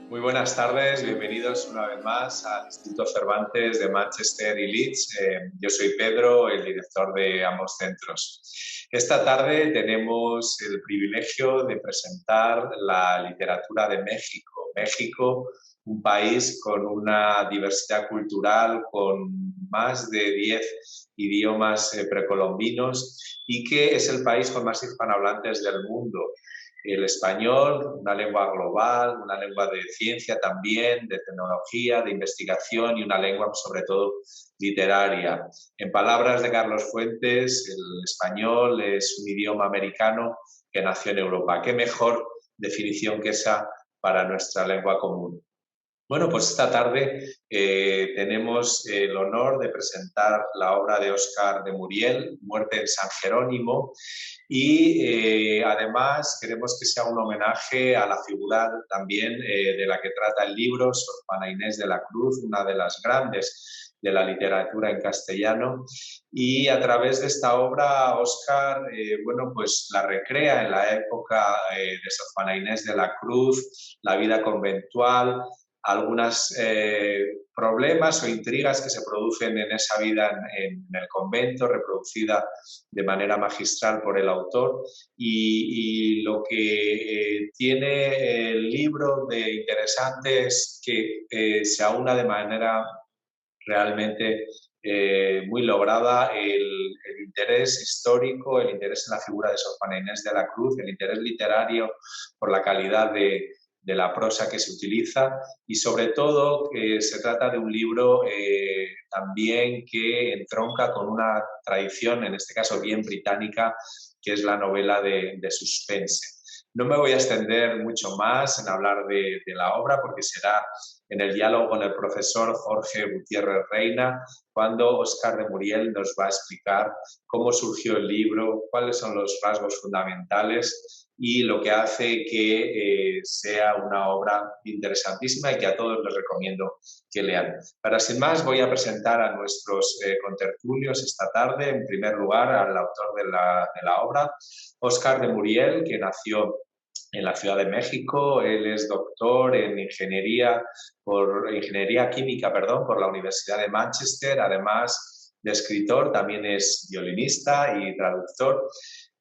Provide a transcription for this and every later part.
Muy buenas tardes, bienvenidos una vez más al Instituto Cervantes de Manchester y Leeds. Yo soy Pedro, el director de ambos centros. Esta tarde tenemos el privilegio de presentar la literatura de México. México, un país con una diversidad cultural, con más de 10 idiomas precolombinos y que es el país con más hispanohablantes del mundo. El español, una lengua global, una lengua de ciencia también, de tecnología, de investigación y una lengua sobre todo literaria. En palabras de Carlos Fuentes, el español es un idioma americano que nació en Europa. ¿Qué mejor definición que esa para nuestra lengua común? Bueno, pues esta tarde tenemos el honor de presentar la obra de Óscar de Muriel, Muerte en San Jerónimo, y además queremos que sea un homenaje a la figura también de la que trata el libro, Sor Juana Inés de la Cruz, una de las grandes de la literatura en castellano, y a través de esta obra Óscar, bueno, pues la recrea en la época de Sor Juana Inés de la Cruz, la vida conventual, algunos problemas o intrigas que se producen en esa vida en el convento, reproducida de manera magistral por el autor, y lo que tiene el libro de interesante es que se aúna de manera realmente muy lograda el interés histórico, el interés en la figura de Sor Juana Inés de la Cruz, el interés literario por la calidad de la prosa que se utiliza y sobre todo que se trata de un libro también que entronca con una tradición, en este caso bien británica, que es la novela de suspense. No me voy a extender mucho más en hablar de la obra porque será en el diálogo con el profesor Jorge Gutiérrez Reina, cuando Óscar de Muriel nos va a explicar cómo surgió el libro, cuáles son los rasgos fundamentales y lo que hace que sea una obra interesantísima y que a todos les recomiendo que lean. Pero sin más, voy a presentar a nuestros contertulios esta tarde. En primer lugar, al autor de la obra, Óscar de Muriel, que nació en la Ciudad de México. Él es doctor en ingeniería química, por la Universidad de Manchester, además de escritor, también es violinista y traductor.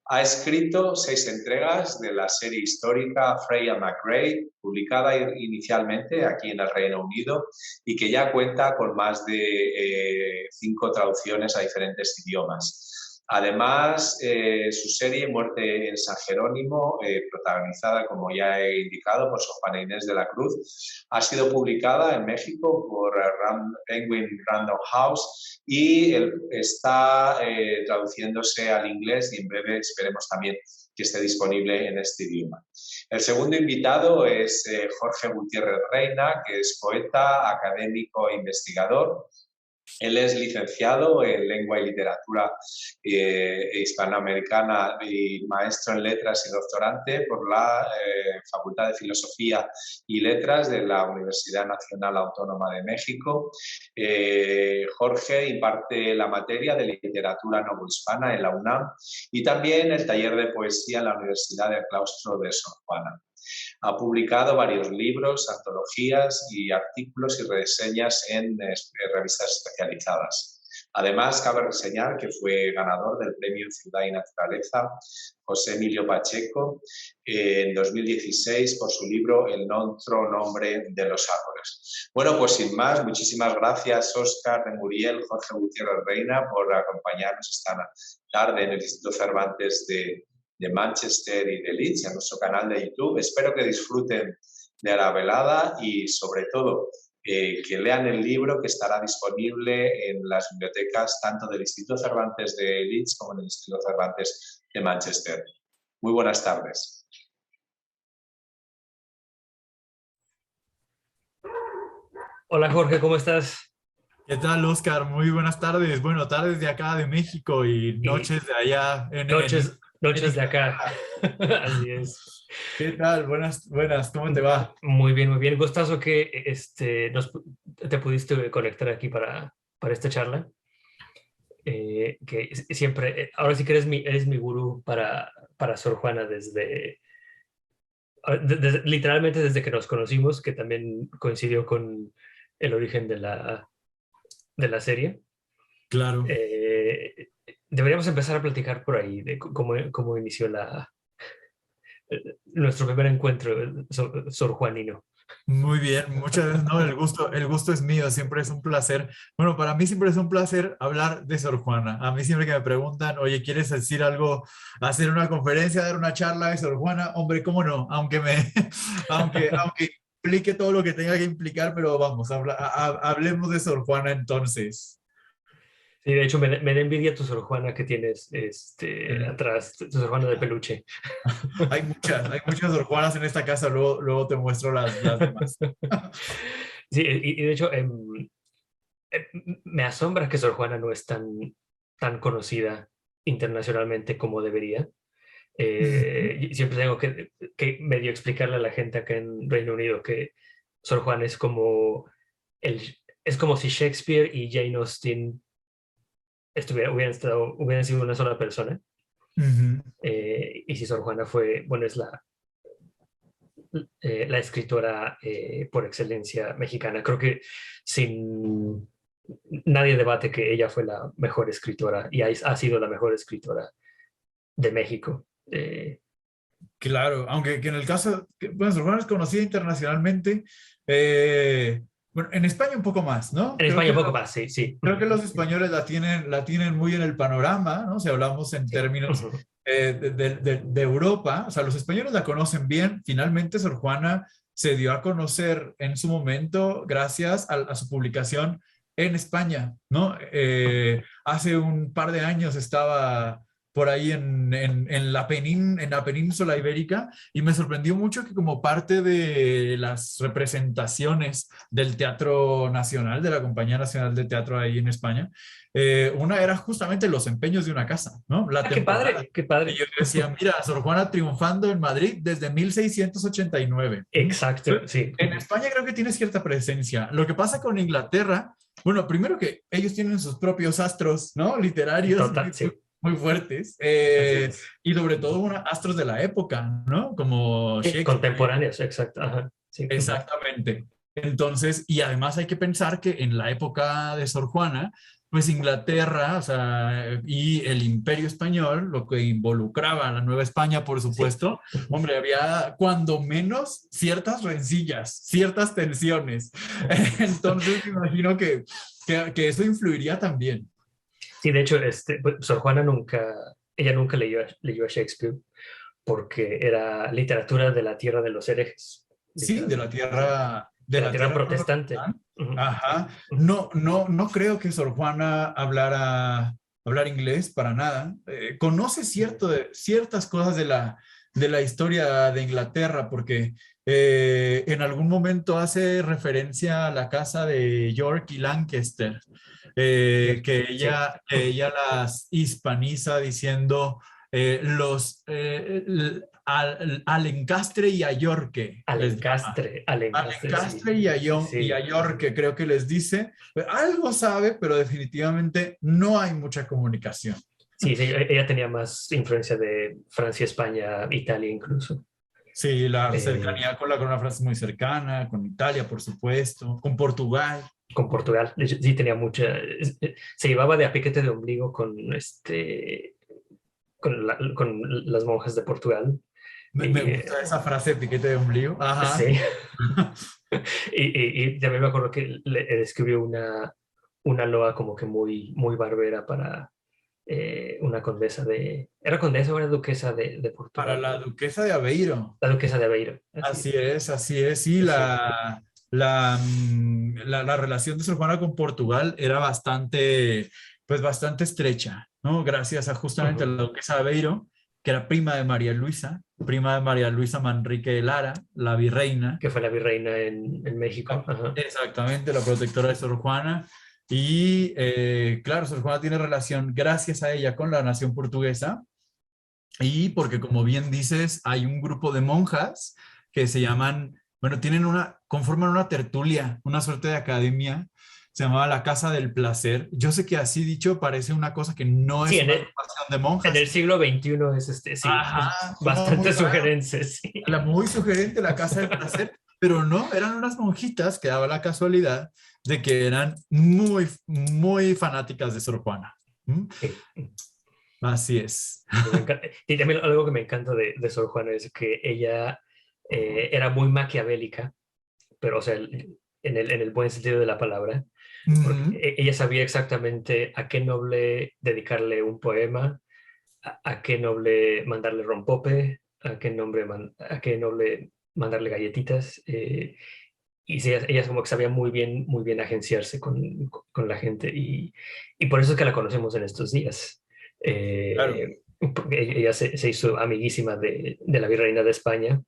Ha escrito 6 entregas de la serie histórica Freya McRae, publicada inicialmente aquí en el Reino Unido y que ya cuenta con más de 5 traducciones a diferentes idiomas. Además, su serie Muerte en San Jerónimo, protagonizada, como ya he indicado, por Sor Juana Inés de la Cruz, ha sido publicada en México por Penguin Random House y está traduciéndose al inglés y en breve esperemos también que esté disponible en este idioma. El segundo invitado es Jorge Gutiérrez Reina, que es poeta, académico e investigador. Él es licenciado en Lengua y Literatura Hispanoamericana y maestro en Letras y doctorante por la Facultad de Filosofía y Letras de la Universidad Nacional Autónoma de México. Jorge imparte la materia de Literatura Novohispana en la UNAM y también el taller de poesía en la Universidad del Claustro de Sor Juana. Ha publicado varios libros, antologías y artículos y reseñas en revistas especializadas. Además, cabe reseñar que fue ganador del Premio Ciudad y Naturaleza José Emilio Pacheco en 2016 por su libro El otro nombre de los árboles. Bueno, pues sin más, muchísimas gracias Óscar de Muriel, Jorge Gutiérrez Reina por acompañarnos esta tarde en el Instituto Cervantes de Manchester y de Leeds, en nuestro canal de YouTube. Espero que disfruten de la velada y sobre todo que lean el libro que estará disponible en las bibliotecas tanto del Instituto Cervantes de Leeds como del Instituto Cervantes de Manchester. Muy buenas tardes. Hola Jorge, ¿cómo estás? ¿Qué tal, Oscar? Muy buenas tardes. Bueno, tardes de acá de México y noches de allá Noches de América. acá. Así es. ¿Qué tal? Buenas, ¿cómo te va? Muy bien, muy bien. Gustazo que te pudiste conectar aquí para esta charla. Siempre, ahora sí que eres mi gurú para Sor Juana literalmente desde que nos conocimos, que también coincidió con el origen de la serie. Claro. Deberíamos empezar a platicar por ahí de cómo inició nuestro primer encuentro Sor Juanino. Muy bien, muchas veces, no, el gusto es mío, siempre es un placer. Bueno, para mí siempre es un placer hablar de Sor Juana. A mí siempre que me preguntan, oye, ¿quieres decir algo, hacer una conferencia, dar una charla de Sor Juana? Hombre, ¿cómo no? Aunque implique todo lo que tenga que implicar, pero vamos, hablemos de Sor Juana entonces. Sí, de hecho, me da envidia tu Sor Juana que tienes Eh, atrás, tu Sor Juana de peluche. hay muchas Sor Juanas en esta casa, luego te muestro las demás. Sí, y de hecho, me asombra que Sor Juana no es tan conocida internacionalmente como debería. Y siempre tengo que medio explicarle a la gente acá en Reino Unido que Sor Juana el, es como si Shakespeare y Jane Austen hubieran sido una sola persona. Ujú. Y si Sor Juana fue, bueno, es la escritora por excelencia mexicana. Creo que sin nadie debate que ella fue la mejor escritora y ha sido la mejor escritora de México. Claro, aunque que en el caso, bueno, Sor Juana es conocida internacionalmente, bueno, en España un poco más, ¿no? En España un poco más, sí, sí. Creo que los españoles la tienen muy en el panorama, ¿no? Si hablamos en Sí. términos de Europa, o sea, los españoles la conocen bien. Finalmente, Sor Juana se dio a conocer en su momento gracias a su publicación en España, ¿no? Hace un par de años estaba por ahí en la península ibérica y me sorprendió mucho que como parte de las representaciones del Teatro Nacional, de la Compañía Nacional de Teatro ahí en España, una era justamente los empeños de una casa, ¿no? La Qué temporada. padre, qué Y padre. yo decía, mira, Sor Juana triunfando en Madrid desde 1689. Exacto, sí. En España creo que tiene cierta presencia. Lo que pasa con Inglaterra, bueno, primero que ellos tienen sus propios astros, ¿no? Literarios Total, sí. muy fuertes, Así es. y sobre todo astros de la época, ¿no? Como Shakespeare. Contemporáneos, exacto. Ajá, sí. Exactamente. Entonces, y además hay que pensar que en la época de Sor Juana, pues Inglaterra, o sea, y el Imperio Español, lo que involucraba a la Nueva España, por Sí. supuesto, hombre, había cuando menos ciertas rencillas, ciertas tensiones. Entonces, me imagino que eso influiría también. Sí, de hecho, pues, Sor Juana ella nunca leyó a Shakespeare porque era literatura de la tierra de los herejes, Sí, de la literalmente. tierra, De de la la tierra tierra protestante. protestante. Ujú, Ajá. ujú. No creo que Sor Juana hablar inglés para nada. Conoce ciertas cosas de la historia de Inglaterra, porque en algún momento hace referencia a la casa de York y Lancaster, Cierto, que sí. ella las hispaniza diciendo al encastre y a Yorke, les llama. Al Al encastre, sí. encastre y a Sí, Yorke, creo que les dice. Algo sabe, pero definitivamente no hay mucha comunicación. sí, sí, ella tenía más influencia de Francia, España, Italia incluso. Sí, la Eh, cercanía con la corona francesa es muy cercana, con Italia, por supuesto, con Portugal. con Portugal, sí tenía se llevaba de a piquete de ombligo con las monjas de Portugal. Me Y, gusta esa frase de piquete de ombligo. Ajá. sí, y también me acuerdo que le escribió una loa como que muy barbera para una condesa ¿Era condesa o era duquesa de Para Portugal? la duquesa de Aveiro. La duquesa de Aveiro, así Así es. es, así es. Sí, Sí, la relación de Sor Juana con Portugal era bastante estrecha, ¿no? Gracias a justamente ujú. la duquesa de Aveiro, que era prima de María Luisa Manrique de Lara, la virreina. Que fue la virreina en México. Ajá. Exactamente, la protectora de Sor Juana. Y claro, Sor Juana tiene relación gracias a ella con la nación portuguesa y porque como bien dices, hay un grupo de monjas que se llaman, bueno, conforman una tertulia, una suerte de academia se llamaba La Casa del Placer. Yo sé que así dicho parece una cosa que no Sí, es una agrupación de en el monjas. siglo XXI es sí, es Ajá, no, muy bastante raro. sugerente, sí. Muy sugerente La Casa del Placer, pero no, eran unas monjitas que daba la casualidad de que eran muy, muy fanáticas de Sor Juana. ¿Mm? Sí. Así es. Y también algo que me encanta de Sor Juana es que ella era muy maquiavélica, pero o sea, en el buen sentido de la palabra, porque Ujú. ella sabía exactamente a qué noble dedicarle un poema, a qué noble mandarle rompope, a qué noble mandarle galletitas. Y sí, ella como que sabía muy bien agenciarse con la gente y por eso es que la conocemos en estos días. Claro. Porque ella se hizo amiguísima de la virreina de España,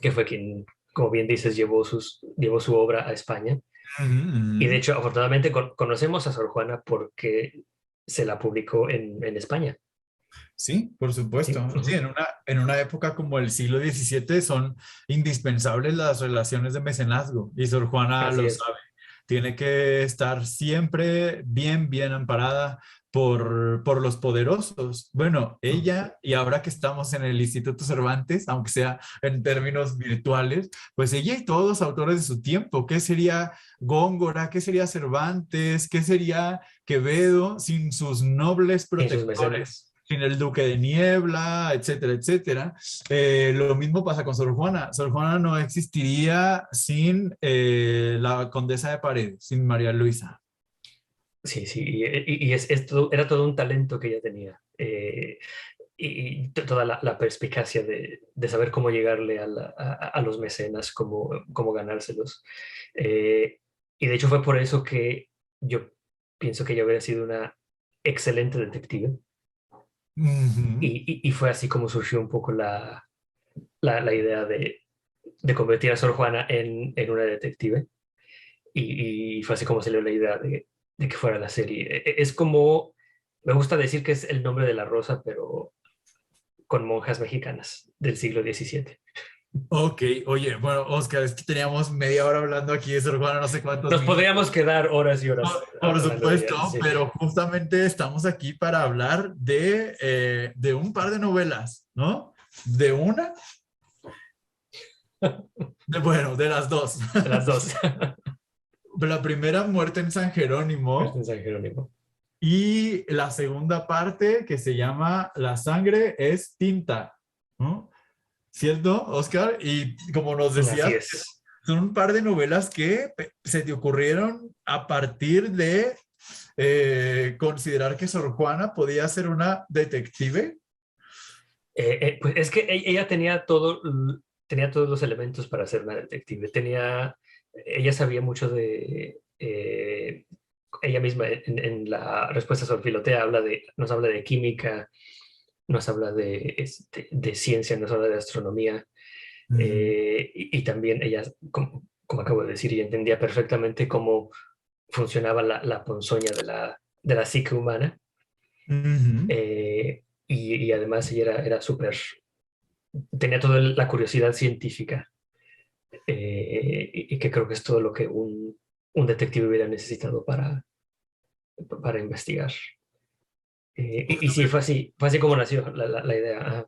que fue quien, como bien dices, llevó su obra a España. Ujú, Y de ujú. hecho, afortunadamente conocemos a Sor Juana porque se la publicó en España. Sí, por Sí, supuesto. Sí, en una época como el siglo XVII son indispensables las relaciones de mecenazgo y Sor Juana así lo es. sabe. Tiene que estar siempre bien, bien amparada por los poderosos. Bueno, ella, y ahora que estamos en el Instituto Cervantes, aunque sea en términos virtuales, pues ella y todos los autores de su tiempo, ¿qué sería Góngora? ¿Qué sería Cervantes? ¿Qué sería Quevedo sin sus nobles En sus protectores? mecenas. Sin el Duque de Niebla, etcétera, etcétera. Lo mismo pasa con Sor Juana. Sor Juana no existiría sin la Condesa de Paredes, sin María Luisa. Sí, sí, era todo un talento que ella tenía. Toda la perspicacia de saber cómo llegarle a los mecenas, cómo ganárselos. Y de hecho fue por eso que yo pienso que ella hubiera sido una excelente detective. Ujú. Y fue así como surgió un poco la idea de convertir a Sor Juana en una detective. Y fue así como salió la idea de que fuera la serie. Es como, me gusta decir que es el nombre de la rosa, pero con monjas mexicanas del siglo XVII. Ok, oye, bueno, Oscar, es que teníamos media hora hablando aquí de Sor Juana, no sé cuántos Nos podríamos minutos. quedar horas y horas Por hablando de supuesto, ella, sí. pero justamente estamos aquí para hablar de un par de novelas, ¿no? De una, bueno, de las dos. De las dos. La primera, Muerte en San Muerte Jerónimo, en San Jerónimo. y la segunda parte que se llama La sangre es tinta, ¿no? ¿Cierto, Oscar? Y como nos Así decías, es. son un par de novelas que se te ocurrieron a partir de considerar que Sor Juana podía ser una detective. Pues es que ella tenía todos los elementos para ser una detective. Ella sabía mucho ella misma en la respuesta sobre Filotea nos habla de química, nos habla de ciencia, nos habla de astronomía. Mm, Y también ella, como acabo de decir, ella entendía perfectamente cómo funcionaba la ponzoña de la psique humana. ujú. Y además ella era súper, tenía toda la curiosidad científica, y que creo que es todo lo que un detective hubiera necesitado para investigar. Y sí, fue así como nació la idea. Ajá.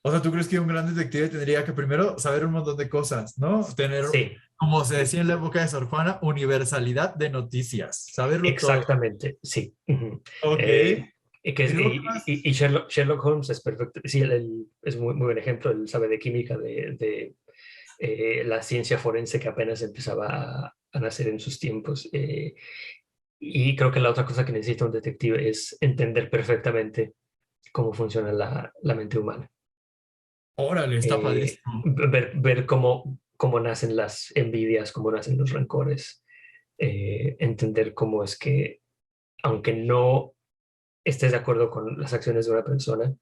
O sea, ¿tú crees que un gran detective tendría que primero saber un montón de cosas, ¿no? Tener, Sí, como se decía en la época de Sor Juana, universalidad de noticias, saberlo todo. exactamente, sí. Ujú. Ok. Eh, ¿Y luego qué más? y Sherlock Holmes es perfecto. Sí, él es muy buen ejemplo. Él sabe de química, de la ciencia forense que apenas empezaba a nacer en sus tiempos. Y creo que la otra cosa que necesita un detective es entender perfectamente cómo funciona la mente humana. Órale, está padrísimo. Ver cómo nacen las envidias, cómo nacen los rencores. Entender cómo es que, aunque no estés de acuerdo con las acciones de una persona,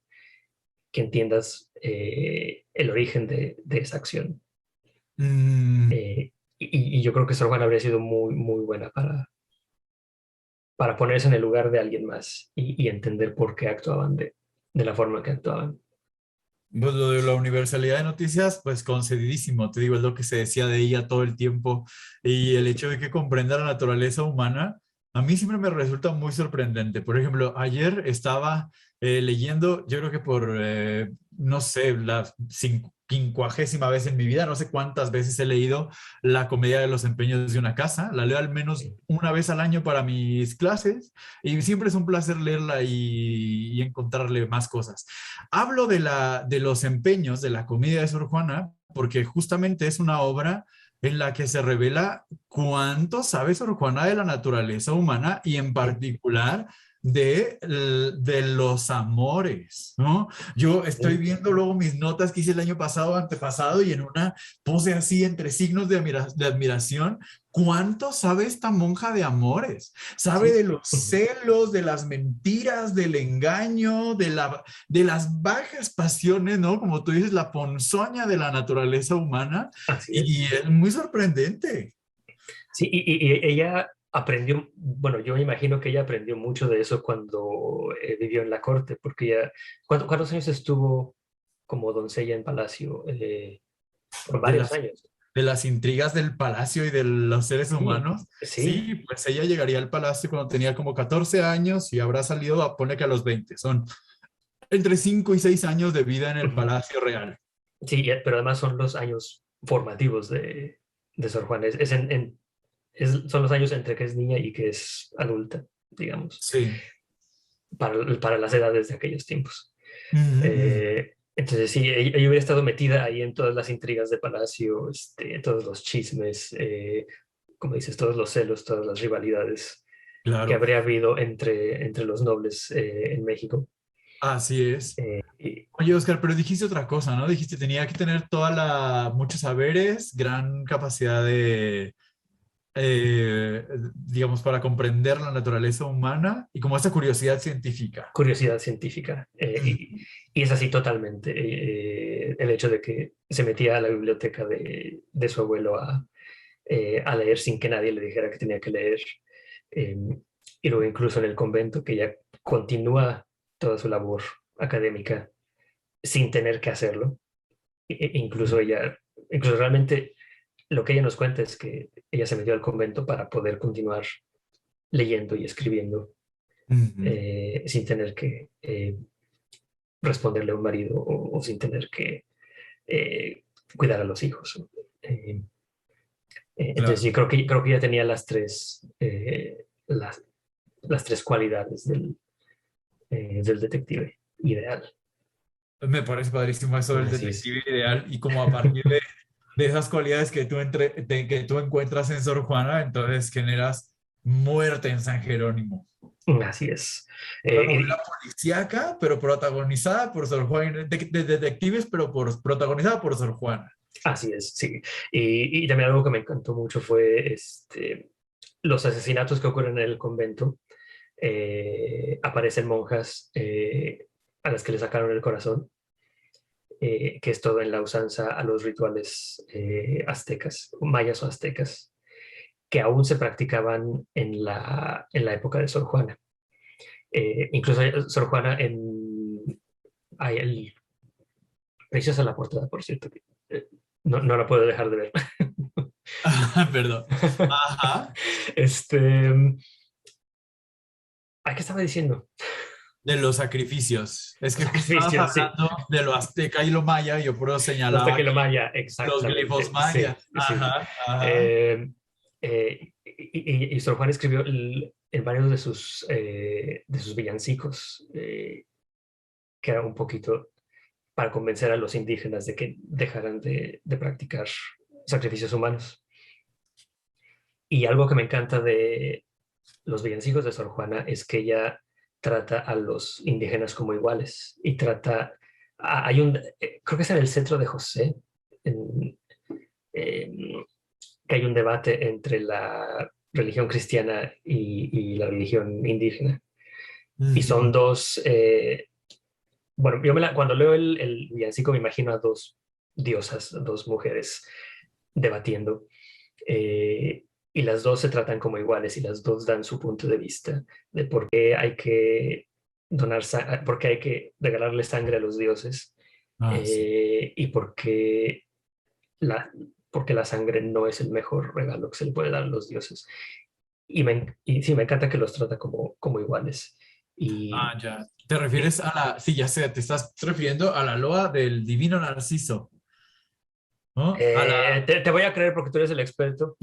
que entiendas el origen de esa acción. Mm, Y yo creo que Sor Juana habría sido muy buena para ponerse en el lugar de alguien más y entender por qué actuaban de la forma que actuaban. Pues lo de la universalidad de noticias, pues concedidísimo, te digo, es lo que se decía de ella todo el tiempo. Y el hecho de que comprenda la naturaleza humana, a mí siempre me resulta muy sorprendente. Por ejemplo, ayer estaba leyendo, yo creo que por, no sé, la quincuagésima vez en mi vida, no sé cuántas veces he leído La comedia de los empeños de una casa. La leo al menos una vez al año para mis clases y siempre es un placer leerla y encontrarle más cosas. Hablo de los empeños de la comedia de Sor Juana porque justamente es una obra en la que se revela cuánto sabe Sor Juana de la naturaleza humana y en particular de los amores, ¿no? Yo estoy viendo luego mis notas que hice el año pasado, antepasado, y en una pose así entre signos de admiración, ¿cuánto sabe esta monja de amores? Sabe de Sí. los celos, de las mentiras, del engaño, de las bajas pasiones, ¿no? Como tú dices, la ponzoña de la naturaleza humana, Así y es. es muy sorprendente. Sí, y ella aprendió, bueno, yo me imagino que ella aprendió mucho de eso cuando vivió en la corte, porque ella, ¿cuántos años estuvo como doncella en palacio? Por De varios las, años. de las intrigas del palacio y de los seres Sí, humanos. sí. Sí, pues ella llegaría al palacio cuando tenía como 14 años y habrá salido, pone que a los 20. Son entre 5 y 6 años de vida en el Ujú. palacio real. Sí, pero además son los años formativos de Sor Juana. Son los años entre que es niña y que es adulta, digamos, Sí. para las edades de aquellos tiempos. Ujú, ujú. Entonces, sí, ella hubiera estado metida ahí en todas las intrigas de palacio, todos los chismes, como dices, todos los celos, todas las rivalidades que Claro, habría habido entre los nobles en México. así es. Y, Oye, Oscar, pero dijiste otra cosa, ¿no? Dijiste tenía que tener muchos saberes, gran capacidad digamos, para comprender la naturaleza humana y como esa curiosidad científica. curiosidad científica. Y es así totalmente. El hecho de que se metía a la biblioteca de su abuelo a leer sin que nadie le dijera que tenía que leer. eh, y luego incluso en el convento, que ella continúa toda su labor académica sin tener que hacerlo. Incluso incluso realmente lo que ella nos cuenta es que ella se metió al convento para poder continuar leyendo y escribiendo Ujú. sin tener que responderle a un marido o sin tener que eh, cuidar a los hijos. Eh, entonces Claro. sí, creo que ya tenía las tres cualidades del detective ideal. Me parece padrísimo eso del Así es. detective ideal y como a partir de esas cualidades que tú encuentras en Sor Juana, entonces generas muerte en San Jerónimo. Así es. Una novela Y policíaca, pero protagonizada por Sor Juana, de detectives, pero protagonizada por Sor Juana. así es, sí. Y también algo que me encantó mucho fue los asesinatos que ocurren en el convento. Aparecen monjas a las que le sacaron el corazón, que es todo en la usanza a los rituales aztecas, mayas o aztecas, que aún se practicaban en la época de Sor Juana. Incluso Sor Juana hay preciosa la portada, por cierto, que, no la puedo dejar de ver. Perdón. Ajá. este, ¿A qué estaba diciendo? De los sacrificios. Es que justo estabas Sacrificios, sí. hablando de lo azteca y lo maya, y yo por eso Hasta señalaba que lo aquí maya, los glifos exactamente. Sí, mayas. sí. Ajá, ajá. Y Sor Juan escribió en varios de sus villancicos, que era un poquito para convencer a los indígenas de que dejaran de practicar sacrificios humanos. Y algo que me encanta de los villancicos de Sor Juana es que ella trata a los indígenas como iguales y creo que es en el Centro de José, en, en- que hay un debate entre la religión cristiana y la religión indígena. Y son Ujú. dos, bueno, cuando leo el villancico me imagino a dos diosas, dos mujeres debatiendo. Y las dos se tratan como iguales y las dos dan su punto de vista de por qué hay que por qué hay que regalarle sangre a los dioses Sí. y la, porque la sangre no es el mejor regalo que se le puede dar a los dioses. Y sí, me encanta que los trata como iguales. Y Ya. ¿Te eh, refieres a la, sí, ya sé, te estás refiriendo a la loa del divino Narciso, ¿no? A la, te voy a creer porque tú eres el experto.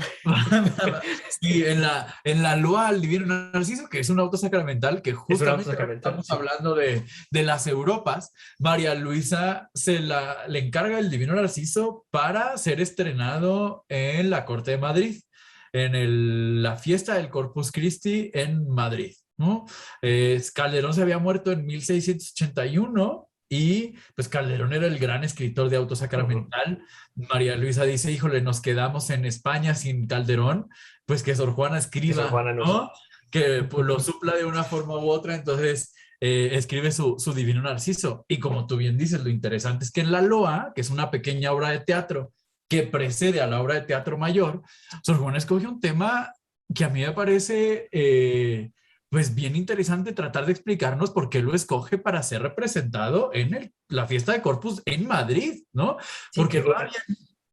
sí, en la loa al divino Narciso, que es un auto sacramental, que Es un auto justamente ahora que sacramental, estamos sí. hablando de las Europas, María Luisa le encarga el divino Narciso para ser estrenado en la corte de Madrid, en la fiesta del Corpus Christi en Madrid, ¿no? Calderón se había muerto en 1681 y pues Calderón era el gran escritor de auto Ujú. sacramental. María Luisa dice, híjole, nos quedamos en España sin Calderón, pues que Sor Juana Que Sor escriba, Juana nos... ¿no? Que pues, lo supla de una forma u otra, entonces escribe su Divino Narciso. Y como tú bien dices, lo interesante es que en la Loa, que es una pequeña obra de teatro que precede a la obra de teatro mayor, Sor Juana escoge un tema que a mí me parece pues bien interesante tratar de explicarnos por qué lo escoge para ser representado en la fiesta de Corpus en Madrid, ¿no? Sí, Porque todavía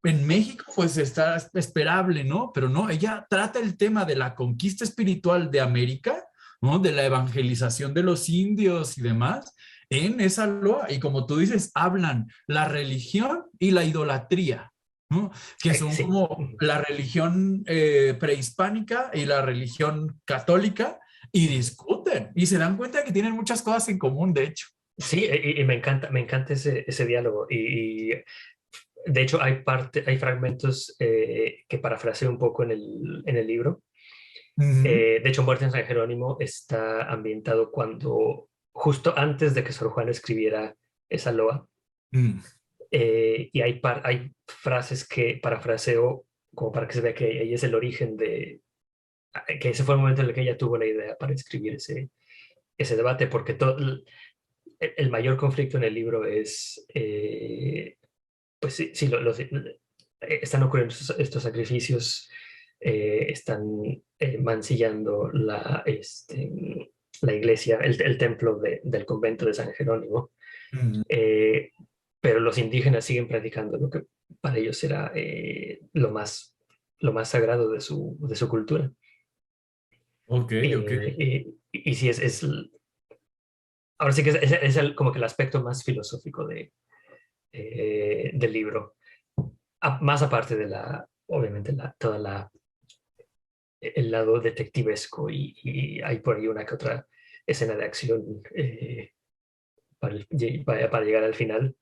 en México pues está esperable, ¿no? Pero no, ella trata el tema de la conquista espiritual de América, ¿no? De la evangelización de los indios y demás, en esa loa. Y como tú dices, hablan la religión y la idolatría, ¿no? Que son sí. como la religión prehispánica y la religión católica y discuten y se dan cuenta de que tienen muchas cosas en común, de hecho. Sí, y me encanta ese diálogo. Y de hecho hay fragmentos que parafraseo un poco en el libro. Ujú. De hecho, Muerte en San Jerónimo está ambientado justo antes de que Sor Juana escribiera esa loa. Mm. Y hay frases que parafraseo como para que se vea que ella es el origen que ese fue el momento en el que ella tuvo la idea para escribir ese debate, porque el mayor conflicto en el libro es, pues sí, sí, están ocurriendo estos sacrificios, están mancillando la iglesia, el templo del convento de San Jerónimo, Mm. eh, pero los indígenas siguen practicando lo que para ellos era lo más sagrado de su cultura. Ok, ok. Y sí, ahora sí que es como que el aspecto más filosófico del libro. Más aparte obviamente, el lado detectivesco y hay por ahí una que otra escena de acción para llegar al final,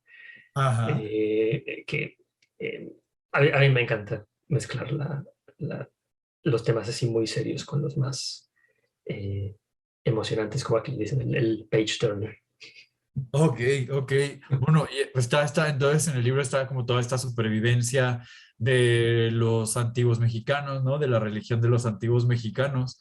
Ajá. que eh, a mí me encanta mezclar la- los temas así muy serios con los más eh, emocionantes, como aquí dicen, el page turner. Ok, ok. Bueno, y pues entonces en el libro está como toda esta supervivencia de los antiguos mexicanos, ¿no? De la religión de los antiguos mexicanos,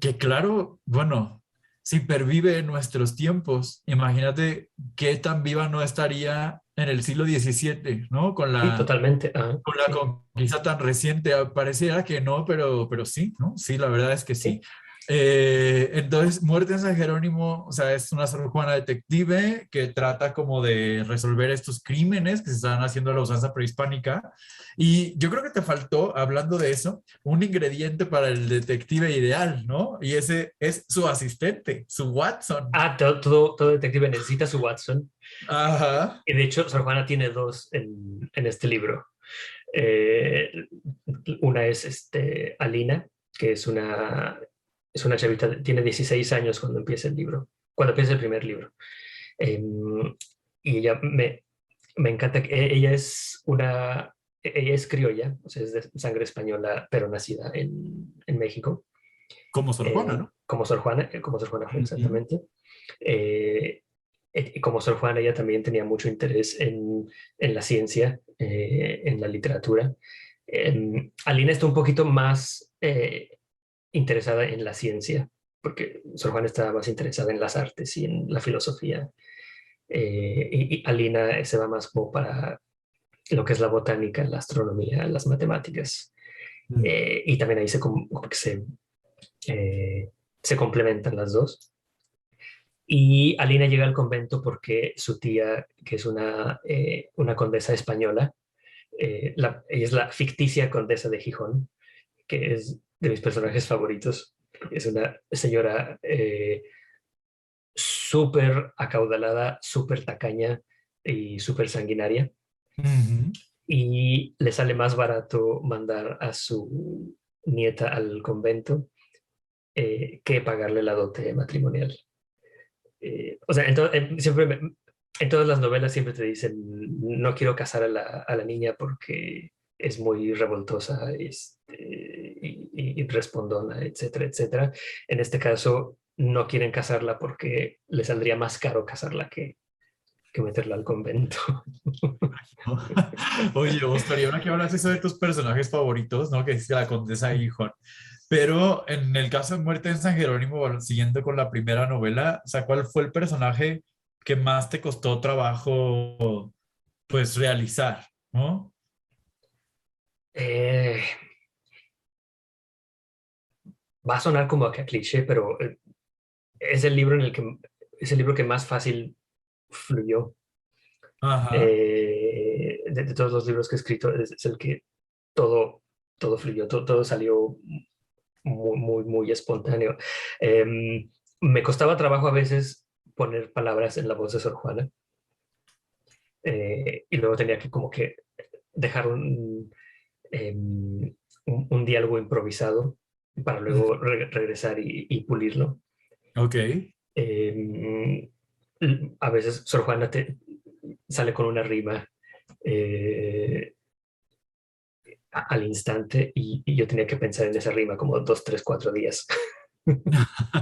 que claro, bueno, si pervive en nuestros tiempos, imagínate qué tan viva no estaría en el siglo XVII, ¿no? Con Sí, la, totalmente. Ajá, con la sí, conquista tan reciente, pareciera que no, pero sí, ¿no? Sí, la verdad es que sí. sí. Entonces, Muerte en San Jerónimo, o sea, es una Sor Juana detective que trata como de resolver estos crímenes que se están haciendo a la usanza prehispánica. Y yo creo que te faltó, hablando de eso, un ingrediente para el detective ideal, ¿no? Y ese es su asistente, su Watson. Todo detective necesita su Watson. Ajá. Y de hecho, Sor Juana tiene dos en este libro. Eh, una es Alina, que es una chavita, tiene 16 años cuando empieza el libro, cuando empieza el primer libro. Eh, y me encanta que ella es criolla, o sea, es de sangre española, pero nacida en México, Como Sor Juana, ¿no? Como Sor Juana, Ujú. exactamente. Eh, y como Sor Juana, ella también tenía mucho interés en la ciencia, en la literatura. Alina está un poquito más interesada en la ciencia, porque Sor Juana estaba más interesada en las artes y en la filosofía. Y Alina se va más como para lo que es la botánica, la astronomía, las matemáticas. Mm. Y también ahí como que eh, se complementan las dos. Y Alina llega al convento porque su tía, que es una condesa española, ella es la ficticia condesa de Gijón, que es de mis personajes favoritos. Es una señora súper acaudalada, súper tacaña y súper sanguinaria. Ujú. Y le sale más barato mandar a su nieta al convento que pagarle la dote matrimonial. O sea, en todas las novelas siempre te dicen, no quiero casar a la niña porque es muy revoltosa y respondona, etcétera, etcétera. En este caso, no quieren casarla porque le saldría más caro casarla que meterla al convento. Oye, me gustaría ahora que hablas eso de tus personajes favoritos, ¿no? Que es la condesa Gijón. Pero en el caso de Muerte en San Jerónimo, bueno, siguiendo con la primera novela, o sea, ¿cuál fue el personaje que más te costó trabajo, pues, realizar, ¿no? Eh, Va a sonar como a cliché, pero es el libro es el libro que más fácil fluyó. Ajá, De todos los libros que he escrito, es el que todo, todo fluyó, todo salió muy espontáneo. Me costaba trabajo a veces poner palabras en la voz de Sor Juana, y luego tenía que como que dejar un diálogo improvisado para luego regresar y pulirlo. ok. Eh, a veces Sor Juana sale con una rima eh, al instante y yo tenía que pensar en esa rima como 2, 3, 4 días.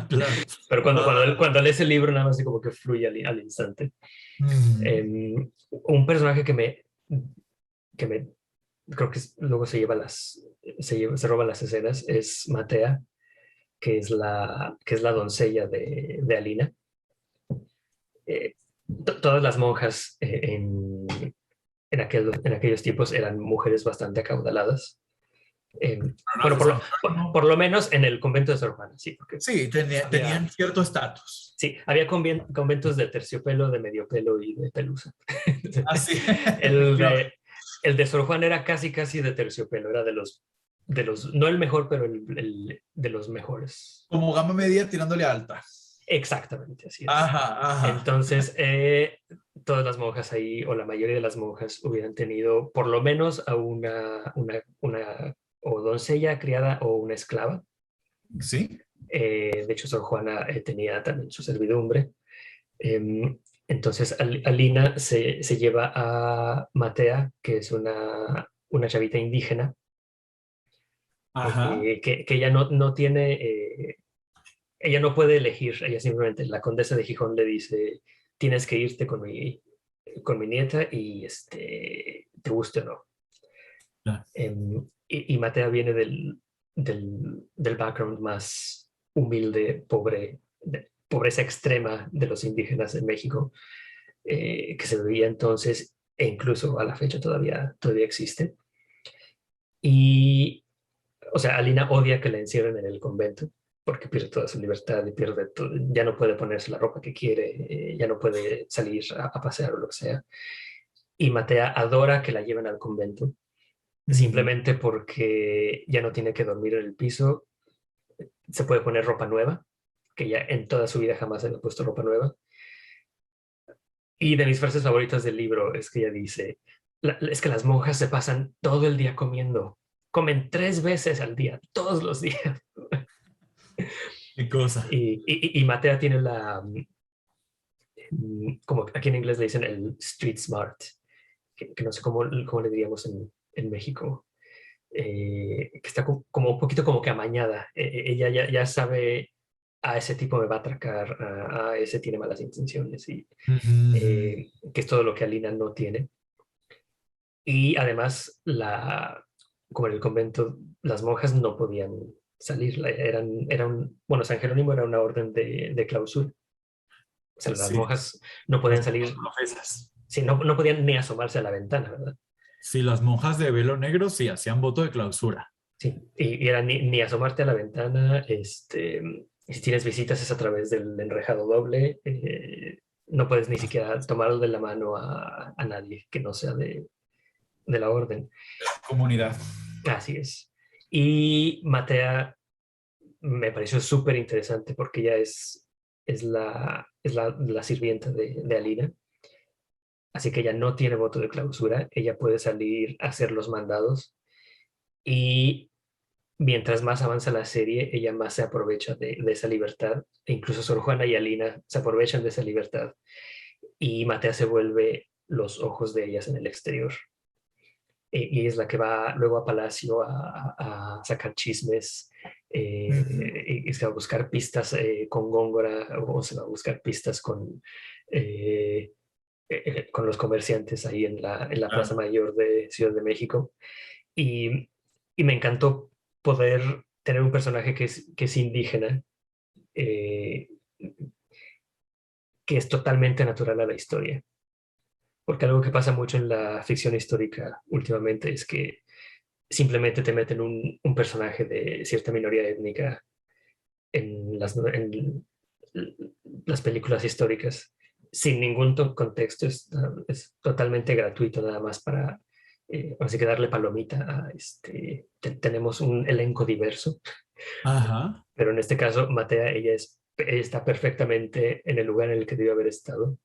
Claro. Pero Ah, cuando lees el libro nada más así como que fluye al instante. ujú. Un personaje que me creo que luego se roba las escenas es Matea, que es la doncella de Alina. Eh, Todas las monjas en aquellos tiempos eran mujeres bastante acaudaladas. Las Bueno, de San Jerónimo, por lo menos en el convento de Sor Juana, sí, porque sí, había, tenían cierto estatus. sí, había conventos de terciopelo, de medio pelo y de pelusa. Así, el, claro. de, el de Sor Juana era casi de terciopelo, era no el mejor, pero de los mejores. Como gama media tirándole alta. Exactamente, así es. Ajá, ajá. Entonces, todas las monjas ahí, o la mayoría de las monjas, hubieran tenido por lo menos a una o doncella, criada o una esclava. Sí. De hecho, Sor Juana tenía también su servidumbre. Em, entonces, Alina se lleva a Matea, que es una chavita indígena, Ajá. que ella no tiene, ella no puede elegir, ella simplemente, la condesa de Gijón le dice, tienes que irte con mi nieta y te guste o no. Ya. Y Matea viene del background más humilde, pobre, de pobreza extrema de los indígenas en México, que se veía entonces e incluso a la fecha todavía existe. Y, o sea, Alina odia que la encierren en el convento porque pierde toda su libertad y pierde todo, ya no puede ponerse la ropa que quiere, ya no puede salir a pasear o lo que sea. Y Matea adora que la lleven al convento Ujú. simplemente porque ya no tiene que dormir en el piso, se puede poner ropa nueva, que ya en toda su vida jamás había puesto ropa nueva. Y de mis frases favoritas del libro es que ella dice, es que las monjas se pasan todo el día comiendo, comen 3 veces al día, todos los días. Qué cosa. Y Matea tiene como aquí en inglés le dicen el street smart, que no sé cómo le diríamos en México, que está como un poquito como que amañada. Ella ya sabe, a ese tipo me va a atracar, a ese tiene malas intenciones, y Ujú. que es todo lo que Alina no tiene. Y además, como en el convento, las monjas no podían salir, bueno, San Jerónimo era una orden de clausura. O sea, las Sí, monjas no podían las monjas salir, profesas. sí, no podían ni asomarse a la ventana, ¿verdad? Sí, las monjas de velo negro sí hacían voto de clausura. Sí, y era ni asomarte a la ventana, Y si tienes visitas es a través del enrejado doble. No puedes ni siquiera tomar de la mano a nadie que no sea de la orden. Comunidad. Así es. Y Matea me pareció súper interesante porque ella es la sirvienta de Alina. Así que ella no tiene voto de clausura, ella puede salir a hacer los mandados y mientras más avanza la serie, ella más se aprovecha de esa libertad. E incluso Sor Juana y Alina se aprovechan de esa libertad y Matea se vuelve los ojos de ellas en el exterior. Y es la que va luego a Palacio a sacar chismes, y se va a buscar pistas con Góngora, o se va a buscar pistas con los comerciantes ahí en la Plaza Mayor de Ciudad de México. Y, y me encantó poder tener un personaje que es indígena, eh, que es totalmente natural a la historia. Porque algo que pasa mucho en la ficción histórica últimamente es que simplemente te meten un personaje de cierta minoría étnica en las películas históricas sin ningún contexto. Es totalmente gratuito nada más para así que darle palomita a tenemos un elenco diverso, Ajá. pero en este caso Matea, ella está perfectamente en el lugar en el que debe haber estado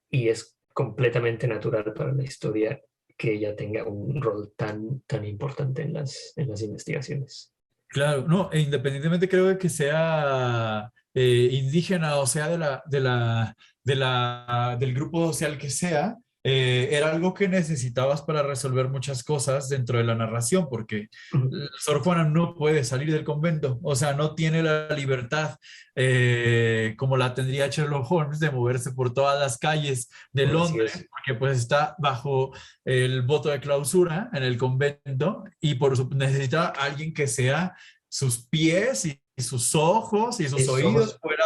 y es completamente natural para la historia que ella tenga un rol tan importante en las investigaciones. Claro, no, e independientemente creo de que sea indígena o sea del grupo social que sea, era algo que necesitabas para resolver muchas cosas dentro de la narración, porque Sor Juana no puede salir del convento, o sea, no tiene la libertad como la tendría Sherlock Holmes de moverse por todas las calles de Así Londres, es. porque pues está bajo el voto de clausura en el convento y por eso necesita alguien que sea sus pies y sus ojos y sus Sí, oídos somos. fuera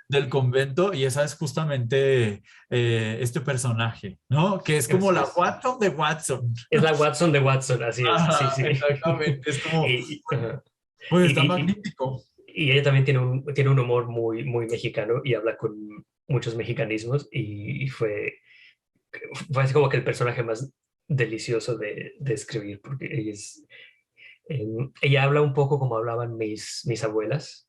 del convento y esa es justamente este personaje, ¿no? Que es como Así la es. Watson de Watson. Es la Watson de Watson, así es, sí, Ajá, sí. exactamente, es como, Ajá. pues Y, está y- y- magnífico. y ella también tiene un humor muy mexicano y habla con muchos mexicanismos y fue así como que el personaje más delicioso de escribir, porque ella habla un poco como hablaban mis abuelas,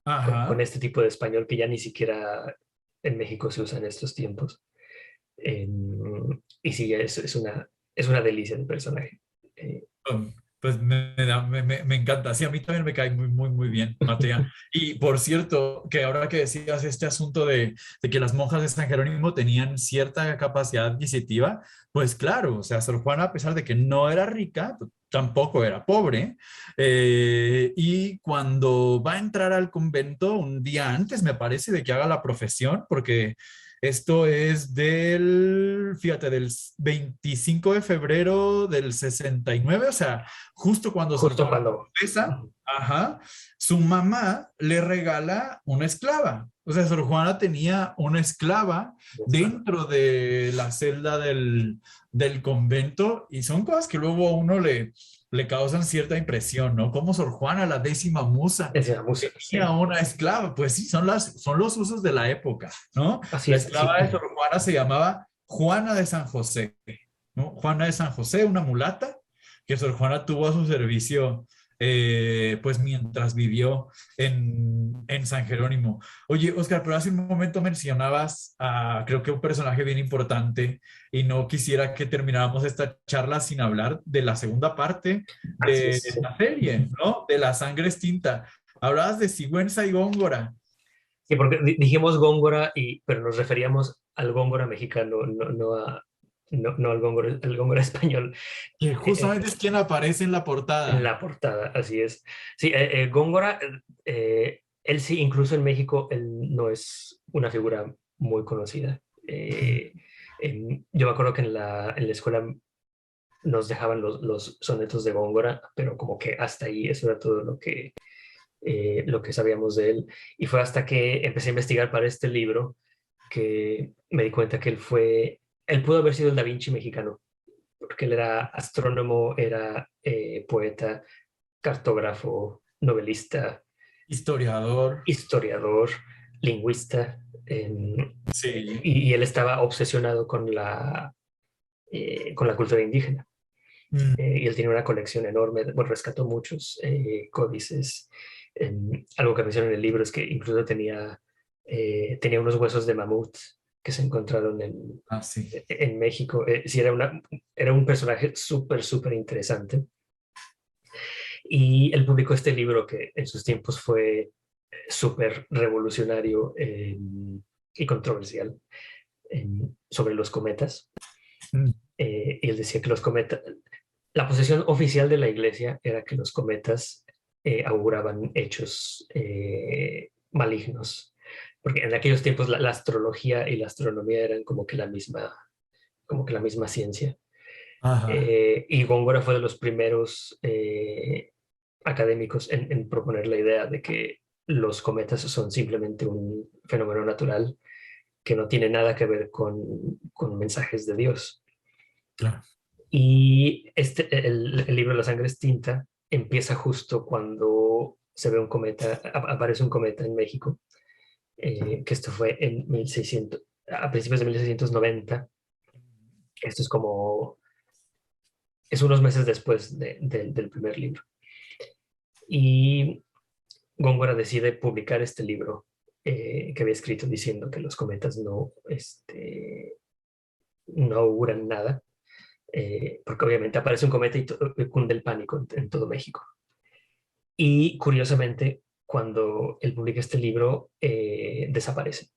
con Ajá. este tipo de español que ya ni siquiera en México se usa en estos tiempos. Y sí, es una delicia de personaje. Eh, Pues me encanta. Sí, a mí también me cae muy bien, Matea. Y por cierto, que ahora que decías este asunto de que las monjas de San Jerónimo tenían cierta capacidad adquisitiva, pues claro, o sea, Sor Juana, a pesar de que no era rica, tampoco era pobre. Y cuando va a entrar al convento, un día antes, me parece, de que haga la profesión, porque esto es fíjate, del 25 de febrero del 69, o sea, justo cuando Sor justo Juana cuando. confiesa, ajá, su mamá le regala una esclava. O sea, Sor Juana tenía una esclava dentro de la celda del convento y son cosas que luego a uno le causan cierta impresión, ¿no? Como Sor Juana, la décima musa, Es la música, tenía sí. una esclava. Pues sí, son los usos de la época, ¿no? Así La es, sí. esclava de Sor Juana se llamaba Juana de San José, ¿no? Juana de San José, una mulata que Sor Juana tuvo a su servicio, pues mientras vivió en San Jerónimo. Oye, Oscar, pero hace un momento mencionabas creo que un personaje bien importante y no quisiera que termináramos esta charla sin hablar de la segunda parte Así de es, sí. la serie, ¿no? De La Sangre es Tinta. Hablabas de Sigüenza y Góngora. Sí, porque dijimos Góngora, pero nos referíamos al Góngora mexicano, no al Góngora español. Que Eh, justamente es quien aparece en la en portada. la portada, así es. Sí, Góngora, él sí, incluso en México, él no es una figura muy conocida. Yo me acuerdo que en la escuela nos dejaban los sonetos de Góngora, pero como que hasta ahí eso era todo lo que sabíamos de él. Y fue hasta que empecé a investigar para este libro que me di cuenta que él pudo haber sido el Da Vinci mexicano, porque él era astrónomo, era poeta, cartógrafo, novelista. Historiador. historiador, lingüista, Sí. y él estaba obsesionado con la cultura indígena. Mm. Y él tiene una colección enorme, bueno, rescató muchos códices. Algo que menciona en el libro es que incluso tenía unos huesos de mamut que se encontraron Ah, sí. en México. Sí, era un personaje súper, súper interesante. Y él publicó este libro que en sus tiempos fue súper revolucionario y controversial sobre los cometas. Mm. Y él decía que los cometas, la posición oficial de la iglesia era que los cometas auguraban hechos malignos, porque en aquellos tiempos la astrología y la astronomía eran como que la misma ciencia. Ajá. Y Góngora fue de los primeros académicos en proponer la idea de que los cometas son simplemente un fenómeno natural que no tiene nada que ver con mensajes de Dios. Claro. Y el libro La sangre es tinta empieza justo cuando se ve un cometa, aparece un cometa en México, que esto fue en 1600, a principios de 1690. Esto es unos meses después del primer libro. Y Góngora decide publicar este libro que había escrito diciendo que los cometas no auguran nada, porque obviamente aparece un cometa y cunde el pánico en todo México. Y curiosamente, cuando él publica este libro, desaparece.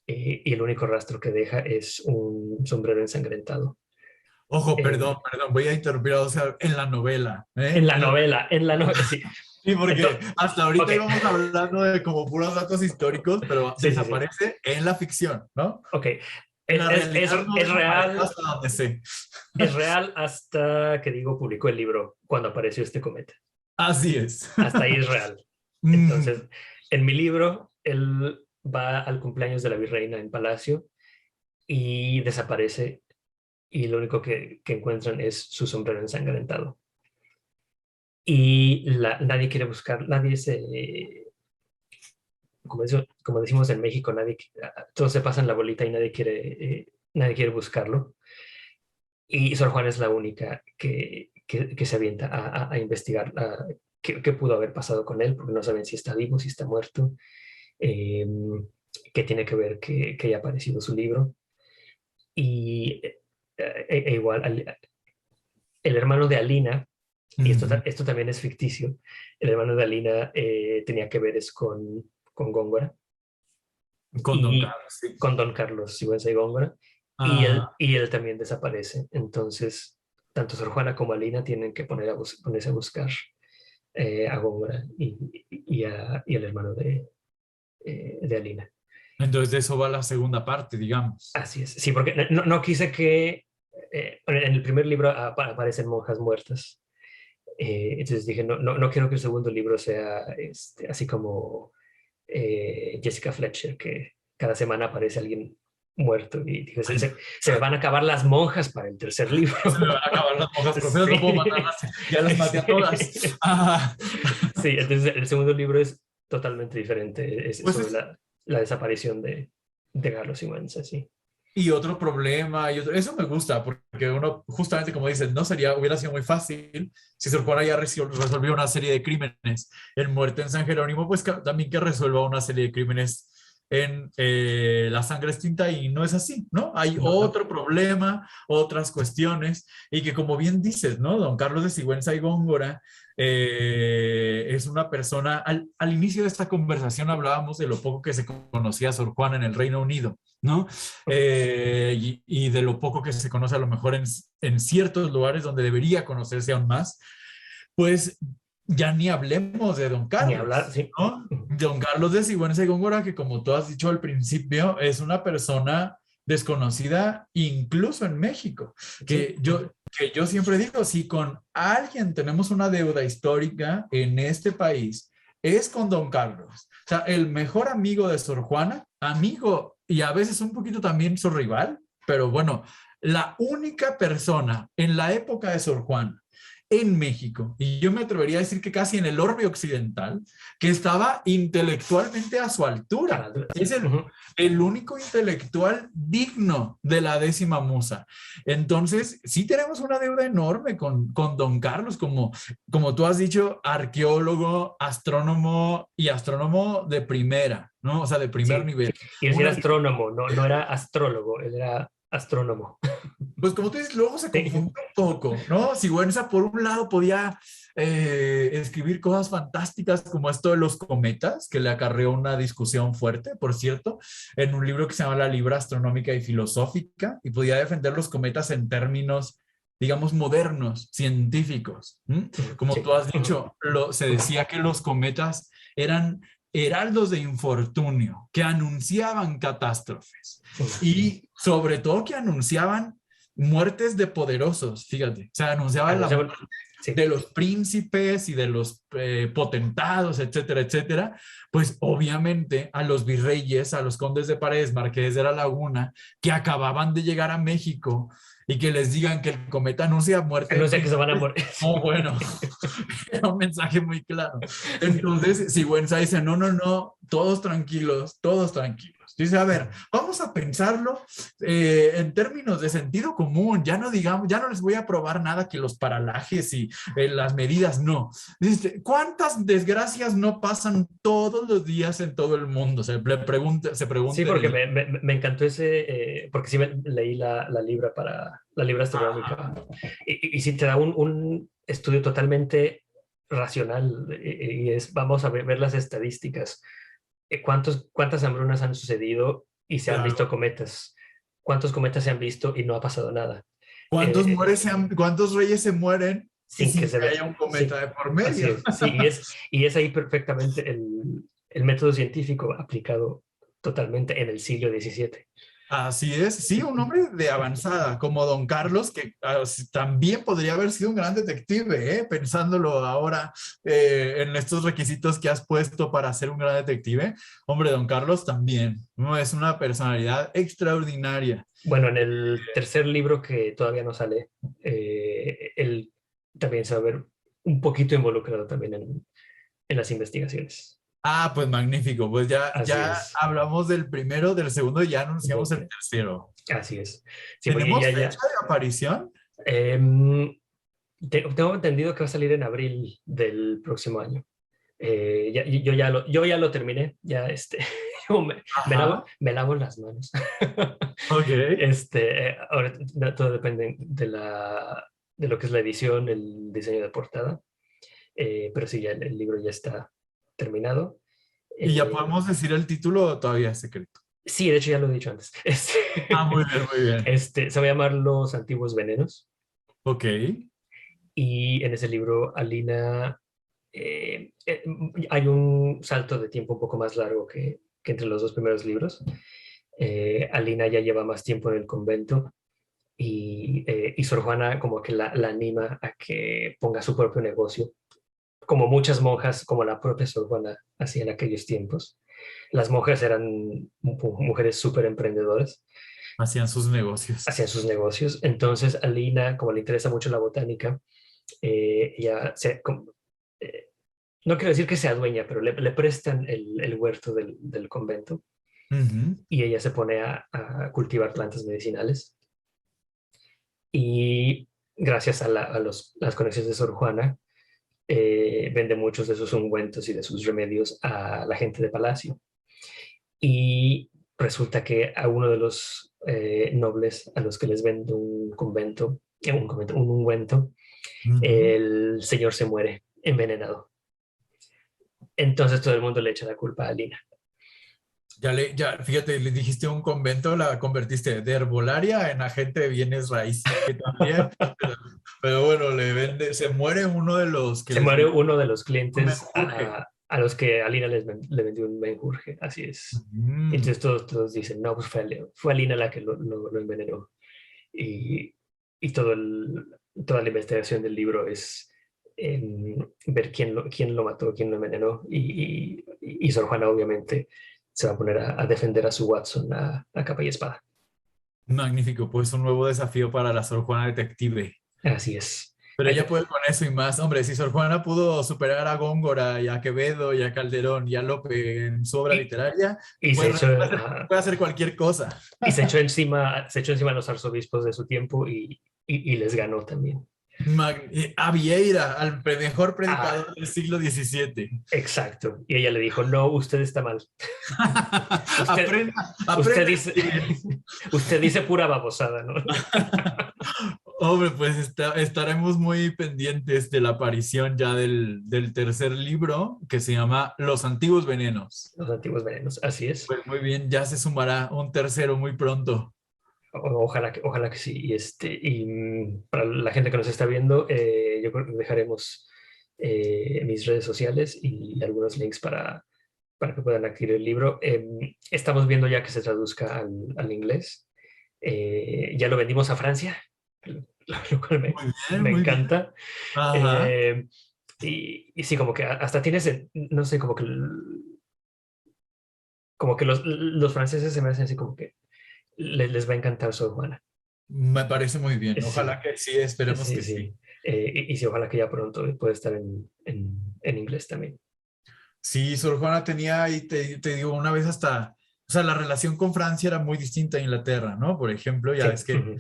Y el único rastro que deja es un sombrero ensangrentado. Ojo, Eh, perdón, voy a interrumpir, o sea, en la novela, en ¿eh? la novela, sí. Sí, porque Entonces, hasta ahorita ok, íbamos hablando de como puros datos históricos, pero sí, sí, sí. desaparece en la ficción, ¿no? Ok, En la realidad no es desapareció real, hasta donde sé. es real hasta que digo publicó el libro cuando apareció este cometa. Así es. Hasta ahí es real. Mm. Entonces, en mi libro, él va al cumpleaños de la virreina en Palacio y desaparece y lo único que encuentran es su sombrero ensangrentado. Y nadie quiere buscar, como decimos en México, todos se pasan la bolita y nadie quiere buscarlo. Y Sor Juana es la única que se avienta a investigar qué pudo haber pasado con él, porque no saben si está vivo, si está muerto, eh, qué tiene que ver que haya aparecido su libro. Y igual, el hermano de Alina, y esto también es ficticio, el hermano de Alina tenía que ver con Góngora Con Don y Carlos, sí. con Don Carlos Sigüenza y Góngora, Ah, y él también desaparece. Entonces, tanto Sor Juana como Alina tienen que ponerse a buscar a Góngora y al hermano de Alina. entonces de eso va la segunda parte, digamos. Así es. Sí, porque no quise que en el primer libro aparecen monjas muertas. Entonces dije, no quiero que el segundo libro sea así como Jessica Fletcher, que cada semana aparece alguien muerto y dije, se me van a acabar las monjas para el tercer libro. Se me van a acabar las monjas profetas, Sí. no puedo matarlas, ya las maté a todas. Ah, Sí, entonces el segundo libro es totalmente diferente, es pues sobre la desaparición de Carlos Sigüenza, sí. y otro problema, eso me gusta, porque uno, justamente como dices, hubiera sido muy fácil si Sor Juana ya resolvió una serie de crímenes en Muerte en San Jerónimo, pues también que resuelva una serie de crímenes en La sangre es tinta, y no es así, ¿no? Hay otro problema, otras cuestiones, y que como bien dices, ¿no? Don Carlos de Sigüenza y Góngora es una persona, al inicio de esta conversación hablábamos de lo poco que se conocía a Sor Juana en el Reino Unido, ¿no? Y de lo poco que se conoce a lo mejor en ciertos lugares donde debería conocerse aún más, pues ya ni hablemos de Don Ni hablar, Carlos, sí. ¿no? Don Carlos de Sigüenza y Góngora, que como tú has dicho al principio, es una persona desconocida incluso en México, que yo siempre digo, si con alguien tenemos una deuda histórica en este país, es con Don Carlos. O sea, el mejor amigo de Sor Juana, amigo y a veces un poquito también su rival, pero bueno, la única persona en la época de Sor Juana en México, y yo me atrevería a decir que casi en el orbe occidental, que estaba intelectualmente a su altura. Es el único intelectual digno de la 10ª musa. Entonces, sí tenemos una deuda enorme con don Carlos, como tú has dicho, arqueólogo, astrónomo y astrónomo de primera, ¿no? O sea, de primer nivel. Y decir astrónomo, no era astrólogo, él era astrónomo. Pues como tú dices, luego se confunde un poco, ¿no? Sigüenza por un lado podía escribir cosas fantásticas como esto de los cometas, que le acarreó una discusión fuerte, por cierto, en un libro que se llama La Libra Astronómica y Filosófica, y podía defender los cometas en términos, digamos, modernos, científicos. Como tú has dicho, se decía que los cometas eran heraldos de infortunio, que anunciaban catástrofes y sobre todo que anunciaban muertes de poderosos, fíjate, o sea, anunciaban la muerte de los príncipes y de los potentados, etcétera, etcétera. Pues obviamente a los virreyes, a los condes de Paredes, marqués de la Laguna, que acababan de llegar a México y que les digan que el cometa anuncia muerte. Anuncia que se van a morir. Oh, bueno, era un mensaje muy claro. Entonces, Sigüenza dice, no, todos tranquilos, todos tranquilos. Dice, a ver, vamos a pensarlo en términos de sentido común, ya no les voy a probar nada que los paralajes y las medidas, no. Dice, ¿cuántas desgracias no pasan todos los días en todo el mundo? Se pregunta. Sí, porque me encantó porque sí leí la libra la libra astronómica. Y sí te da un estudio totalmente racional y vamos a ver las estadísticas. ¿Cuántas hambrunas han sucedido y se han visto cometas? ¿Cuántos cometas se han visto y no ha pasado nada? ¿Cuántos reyes se mueren sin que haya un cometa de por medio? Sí, y es ahí perfectamente el método científico aplicado totalmente en el siglo XVII. Así es, sí, un hombre de avanzada, como don Carlos, que también podría haber sido un gran detective, pensándolo ahora en estos requisitos que has puesto para ser un gran detective. Hombre, don Carlos también, ¿no? Es una personalidad extraordinaria. Bueno, en el tercer libro que todavía no sale, él también se va a ver un poquito involucrado también en las investigaciones. Ah, pues magnífico, pues ya hablamos del primero, del segundo y ya anunciamos el tercero. Así es. Sí, ¿Tenemos fecha de aparición? Tengo entendido que va a salir en abril del próximo año. Yo ya lo terminé, ya me lavo las manos. Okay. Ahora todo depende de lo que es la edición, el diseño de portada, pero sí, ya el libro ya está terminado. ¿Y ya podemos decir el título o todavía es secreto? Sí, de hecho ya lo he dicho antes. Muy bien, muy bien. Se va a llamar Los Antiguos Venenos. Ok. Y en ese libro, Alina, hay un salto de tiempo un poco más largo que entre los dos primeros libros. Alina ya lleva más tiempo en el convento y Sor Juana como que la anima a que ponga su propio negocio, como muchas monjas, como la propia Sor Juana hacía en aquellos tiempos. Las monjas eran mujeres súper emprendedoras. Hacían sus negocios. Entonces, Alina, como le interesa mucho la botánica, ella no quiero decir que sea dueña, pero le prestan el huerto del convento. Y ella se pone a cultivar plantas medicinales. Y gracias a las conexiones de Sor Juana, vende muchos de sus ungüentos y de sus remedios a la gente de palacio. Y resulta que a uno de los nobles a los que les vende un ungüento, el señor se muere envenenado. Entonces todo el mundo le echa la culpa a Alina. Ya, fíjate, le dijiste un convento, la convertiste de herbolaria en agente de bienes raíces, que también, pero bueno, se muere uno de los que... Se muere uno de los clientes a los que Alina le vendió un menjurje, así es. Entonces todos dicen, no, pues fue Alina la que lo envenenó. Y toda la investigación del libro es ver quién lo mató, quién lo envenenó. Y Sor Juana obviamente se va a poner a defender a su Watson a capa y espada. Magnífico, pues un nuevo desafío para la Sor Juana detective. Así es. Pero ella puede con eso y más. Hombre, si Sor Juana pudo superar a Góngora y a Quevedo y a Calderón y a Lope en su obra literaria, y se echó, puede hacer cualquier cosa. Y se echó encima a los arzobispos de su tiempo y les ganó también. A Vieira, al mejor predicador del siglo XVII. Exacto. Y ella le dijo, no, usted está mal. Usted dice pura babosada, ¿no? Hombre, pues estaremos muy pendientes de la aparición ya del tercer libro, que se llama Los Antiguos Venenos. Los Antiguos Venenos, así es. Pues muy bien, ya se sumará un tercero muy pronto. Ojalá que sí. Y para la gente que nos está viendo, yo creo que dejaremos mis redes sociales y algunos links para que puedan adquirir el libro. Estamos viendo ya que se traduzca al inglés. Ya lo vendimos a Francia, lo cual me encanta. Y sí, como que hasta tienes, no sé, como que los franceses se me hacen así como que les va a encantar Sor Juana. Me parece muy bien. Ojalá que sí, esperemos que sí. Y sí, ojalá que ya pronto pueda estar en inglés también. Sí, Sor Juana tenía, y te digo, una vez hasta, o sea, la relación con Francia era muy distinta a Inglaterra, ¿no? Por ejemplo, ya ves que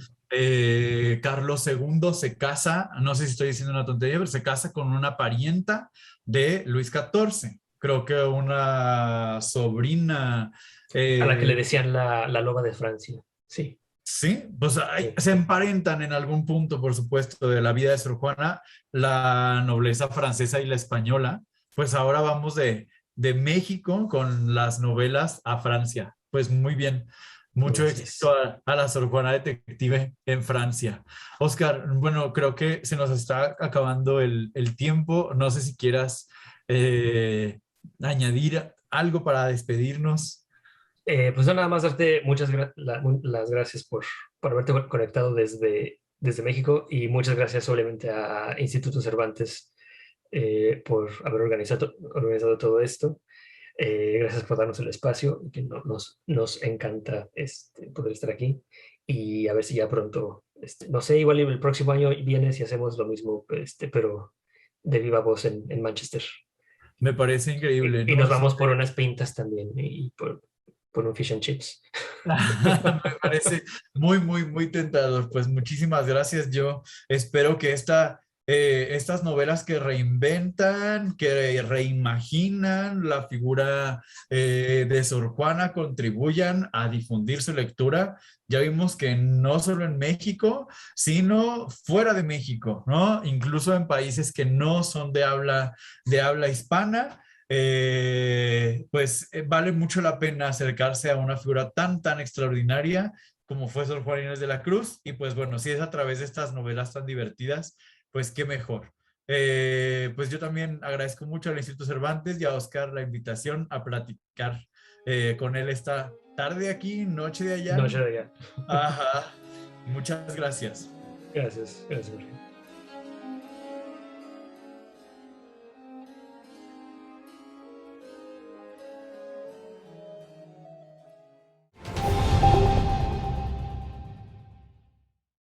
Carlos II se casa, no sé si estoy diciendo una tontería, pero se casa con una parienta de Luis XIV. Creo que una sobrina. A la que le decían la loba de Francia, sí. Sí, pues se emparentan en algún punto, por supuesto, de la vida de Sor Juana, la nobleza francesa y la española. Pues ahora vamos de México con las novelas a Francia. Pues muy bien, mucho éxito a la Sor Juana Detective en Francia. Oscar, bueno, creo que se nos está acabando el tiempo. No sé si quieras añadir algo para despedirnos. Pues no, nada más darte las gracias por haberte conectado desde México y muchas gracias obviamente a Instituto Cervantes por haber organizado todo esto. Gracias por darnos el espacio, que nos encanta poder estar aquí y a ver si ya pronto, no sé, igual el próximo año vienes y hacemos lo mismo, pero de viva voz en Manchester. Me parece increíble. Y nos vamos por unas pintas también y por un fish and chips. Me parece muy, muy, muy tentador. Pues muchísimas gracias. Yo espero que estas novelas que reinventan, que reimaginan la figura de Sor Juana contribuyan a difundir su lectura. Ya vimos que no solo en México, sino fuera de México, ¿no? Incluso en países que no son de habla hispana. Vale mucho la pena acercarse a una figura tan, tan extraordinaria como fue Sor Juana Inés de la Cruz. Y pues bueno, si es a través de estas novelas tan divertidas, pues qué mejor. Pues yo también agradezco mucho al Instituto Cervantes y a Oscar la invitación a platicar con él esta tarde aquí, noche de allá. Noche de allá. Ajá. Muchas gracias. Gracias, Jorge.